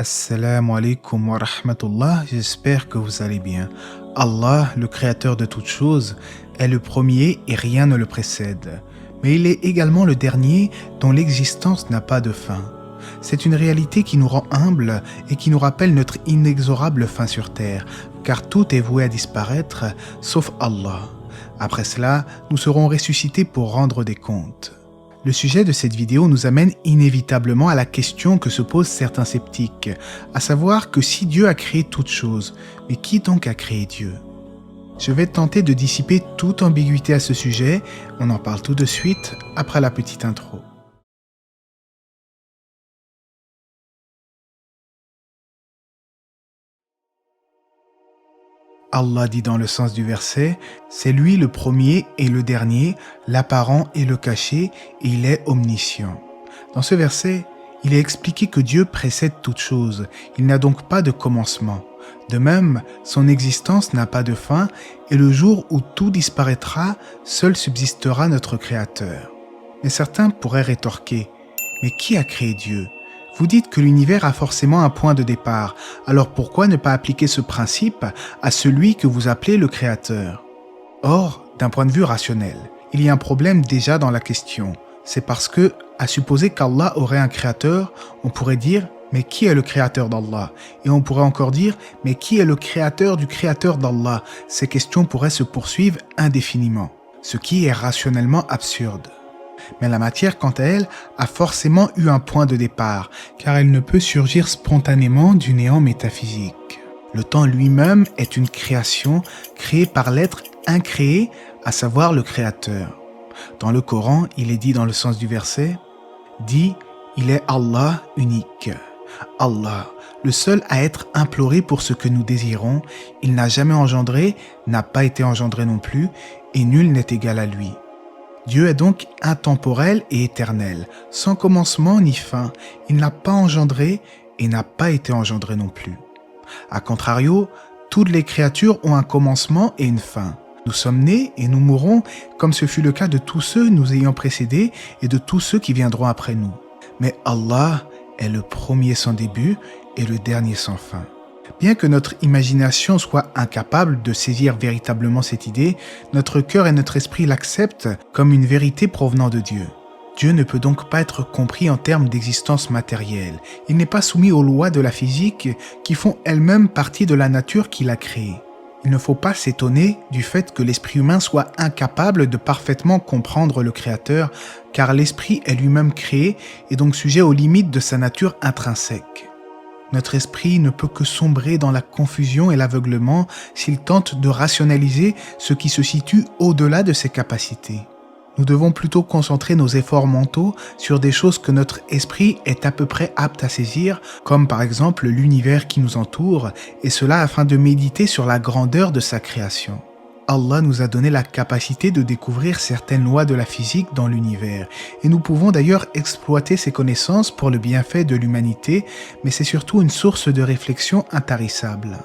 Assalamu alaikum wa rahmatullah, j'espère que vous allez bien. Allah, le créateur de toutes choses, est le premier et rien ne le précède. Mais il est également le dernier dont l'existence n'a pas de fin. C'est une réalité qui nous rend humbles et qui nous rappelle notre inexorable fin sur terre, car tout est voué à disparaître, sauf Allah. Après cela, nous serons ressuscités pour rendre des comptes. Le sujet de cette vidéo nous amène inévitablement à la question que se posent certains sceptiques, à savoir que si Dieu a créé toutes choses, mais qui donc a créé Dieu? Je vais tenter de dissiper toute ambiguïté à ce sujet, on en parle tout de suite après la petite intro. Allah dit dans le sens du verset, « C'est lui le premier et le dernier, l'apparent et le caché, et il est omniscient. » Dans ce verset, il est expliqué que Dieu précède toute chose, il n'a donc pas de commencement. De même, son existence n'a pas de fin, et le jour où tout disparaîtra, seul subsistera notre Créateur. Mais certains pourraient rétorquer, « Mais qui a créé Dieu ? Vous dites que l'univers a forcément un point de départ, alors pourquoi ne pas appliquer ce principe à celui que vous appelez le Créateur? Or, d'un point de vue rationnel, il y a un problème déjà dans la question. C'est parce que, à supposer qu'Allah aurait un Créateur, on pourrait dire « mais qui est le Créateur d'Allah ?» Et on pourrait encore dire « mais qui est le Créateur du Créateur d'Allah ?» Ces questions pourraient se poursuivre indéfiniment, ce qui est rationnellement absurde. Mais la matière, quant à elle, a forcément eu un point de départ, car elle ne peut surgir spontanément du néant métaphysique. Le temps lui-même est une création créée par l'être incréé, à savoir le Créateur. Dans le Coran, il est dit dans le sens du verset, dit « Il est Allah unique ». Allah, le seul à être imploré pour ce que nous désirons, il n'a jamais engendré, n'a pas été engendré non plus, et nul n'est égal à lui. Dieu est donc intemporel et éternel, sans commencement ni fin. Il n'a pas engendré et n'a pas été engendré non plus. A contrario, toutes les créatures ont un commencement et une fin. Nous sommes nés et nous mourrons, comme ce fut le cas de tous ceux nous ayant précédés et de tous ceux qui viendront après nous. Mais Allah est le premier sans début et le dernier sans fin. Bien que notre imagination soit incapable de saisir véritablement cette idée, notre cœur et notre esprit l'acceptent comme une vérité provenant de Dieu. Dieu ne peut donc pas être compris en termes d'existence matérielle. Il n'est pas soumis aux lois de la physique qui font elles-mêmes partie de la nature qu'il a créée. Il ne faut pas s'étonner du fait que l'esprit humain soit incapable de parfaitement comprendre le Créateur, car l'esprit est lui-même créé et donc sujet aux limites de sa nature intrinsèque. Notre esprit ne peut que sombrer dans la confusion et l'aveuglement s'il tente de rationaliser ce qui se situe au-delà de ses capacités. Nous devons plutôt concentrer nos efforts mentaux sur des choses que notre esprit est à peu près apte à saisir, comme par exemple l'univers qui nous entoure, et cela afin de méditer sur la grandeur de sa création. Allah nous a donné la capacité de découvrir certaines lois de la physique dans l'univers, et nous pouvons d'ailleurs exploiter ces connaissances pour le bienfait de l'humanité, mais c'est surtout une source de réflexion intarissable.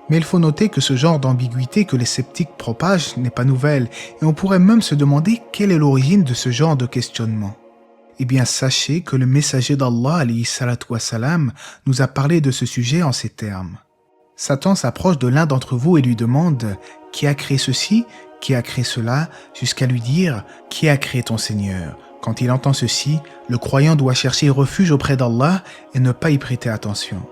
Mais il faut noter que ce genre d'ambiguïté que les sceptiques propagent n'est pas nouvelle, et on pourrait même se demander quelle est l'origine de ce genre de questionnement. Eh bien, sachez que le messager d'Allah, alayhi salatu wassalam, nous a parlé de ce sujet en ces termes. Satan s'approche de l'un d'entre vous et lui demande « Qui a créé ceci? Qui a créé cela ?» jusqu'à lui dire « Qui a créé ton Seigneur ?» Quand il entend ceci, le croyant doit chercher refuge auprès d'Allah et ne pas y prêter attention.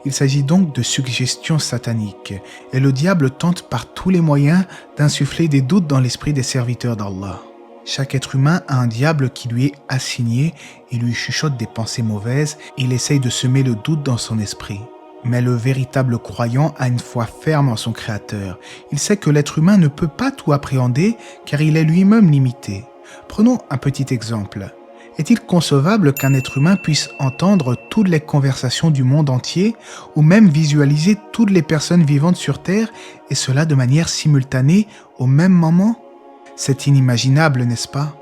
Il s'agit donc de suggestions sataniques, et le diable tente par tous les moyens d'insuffler des doutes dans l'esprit des serviteurs d'Allah. Chaque être humain a un diable qui lui est assigné et lui chuchote des pensées mauvaises, et il essaye de semer le doute dans son esprit. Mais le véritable croyant a une foi ferme en son Créateur. Il sait que l'être humain ne peut pas tout appréhender car il est lui-même limité. Prenons un petit exemple. Est-il concevable qu'un être humain puisse entendre toutes les conversations du monde entier ou même visualiser toutes les personnes vivantes sur Terre et cela de manière simultanée au même moment? C'est inimaginable, n'est-ce pas?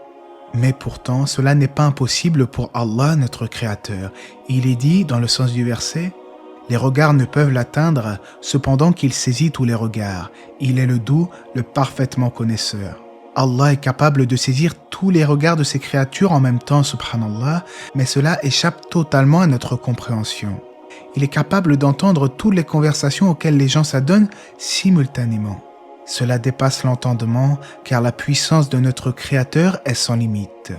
Mais pourtant, cela n'est pas impossible pour Allah, notre Créateur. Il est dit dans le sens du verset, les regards ne peuvent l'atteindre, cependant qu'il saisit tous les regards. Il est le doux, le parfaitement connaisseur. Allah est capable de saisir tous les regards de ses créatures en même temps, subhanallah, mais cela échappe totalement à notre compréhension. Il est capable d'entendre toutes les conversations auxquelles les gens s'adonnent simultanément. Cela dépasse l'entendement car la puissance de notre Créateur est sans limite.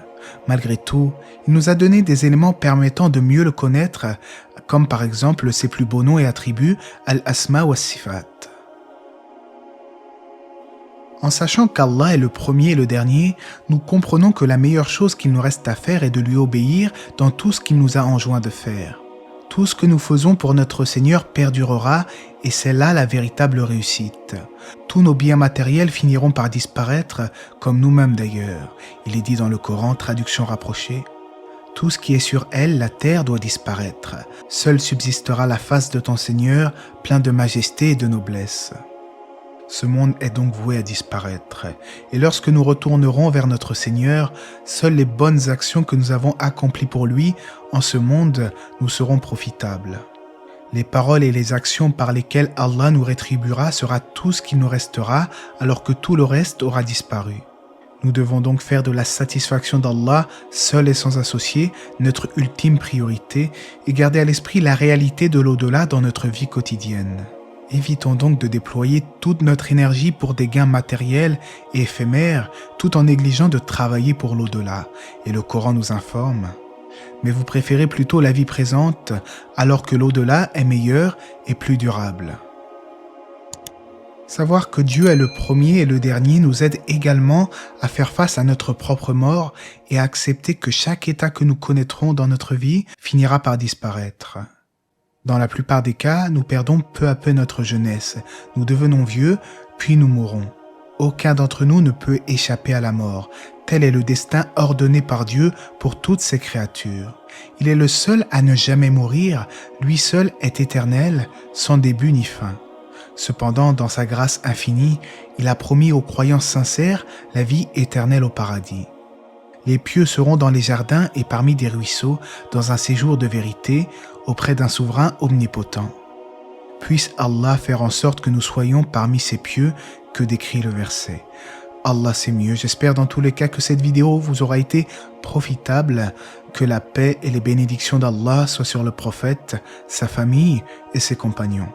Malgré tout, il nous a donné des éléments permettant de mieux le connaître, comme par exemple ses plus beaux noms et attributs, Al-Asma wa Sifat. En sachant qu'Allah est le premier et le dernier, nous comprenons que la meilleure chose qu'il nous reste à faire est de lui obéir dans tout ce qu'il nous a enjoint de faire. Tout ce que nous faisons pour notre Seigneur perdurera et c'est là la véritable réussite. Tous nos biens matériels finiront par disparaître, comme nous-mêmes d'ailleurs. Il est dit dans le Coran, traduction rapprochée. Tout ce qui est sur elle, la terre, doit disparaître. Seule subsistera la face de ton Seigneur, plein de majesté et de noblesse. Ce monde est donc voué à disparaître. Et lorsque nous retournerons vers notre Seigneur, seules les bonnes actions que nous avons accomplies pour lui en ce monde nous seront profitables. Les paroles et les actions par lesquelles Allah nous rétribuera sera tout ce qu'il nous restera alors que tout le reste aura disparu. Nous devons donc faire de la satisfaction d'Allah, seul et sans associé, notre ultime priorité et garder à l'esprit la réalité de l'au-delà dans notre vie quotidienne. Évitons donc de déployer toute notre énergie pour des gains matériels et éphémères, tout en négligeant de travailler pour l'au-delà. Et le Coran nous informe. Mais vous préférez plutôt la vie présente, alors que l'au-delà est meilleur et plus durable. Savoir que Dieu est le premier et le dernier nous aide également à faire face à notre propre mort et à accepter que chaque état que nous connaîtrons dans notre vie finira par disparaître. Dans la plupart des cas, nous perdons peu à peu notre jeunesse. Nous devenons vieux, puis nous mourrons. Aucun d'entre nous ne peut échapper à la mort. Tel est le destin ordonné par Dieu pour toutes ses créatures. Il est le seul à ne jamais mourir, lui seul est éternel, sans début ni fin. Cependant, dans sa grâce infinie, il a promis aux croyants sincères la vie éternelle au paradis. Les pieux seront dans les jardins et parmi des ruisseaux, dans un séjour de vérité, auprès d'un souverain omnipotent. Puisse Allah faire en sorte que nous soyons parmi ces pieux que décrit le verset. Allah c'est mieux. J'espère dans tous les cas que cette vidéo vous aura été profitable, que la paix et les bénédictions d'Allah soient sur le prophète, sa famille et ses compagnons.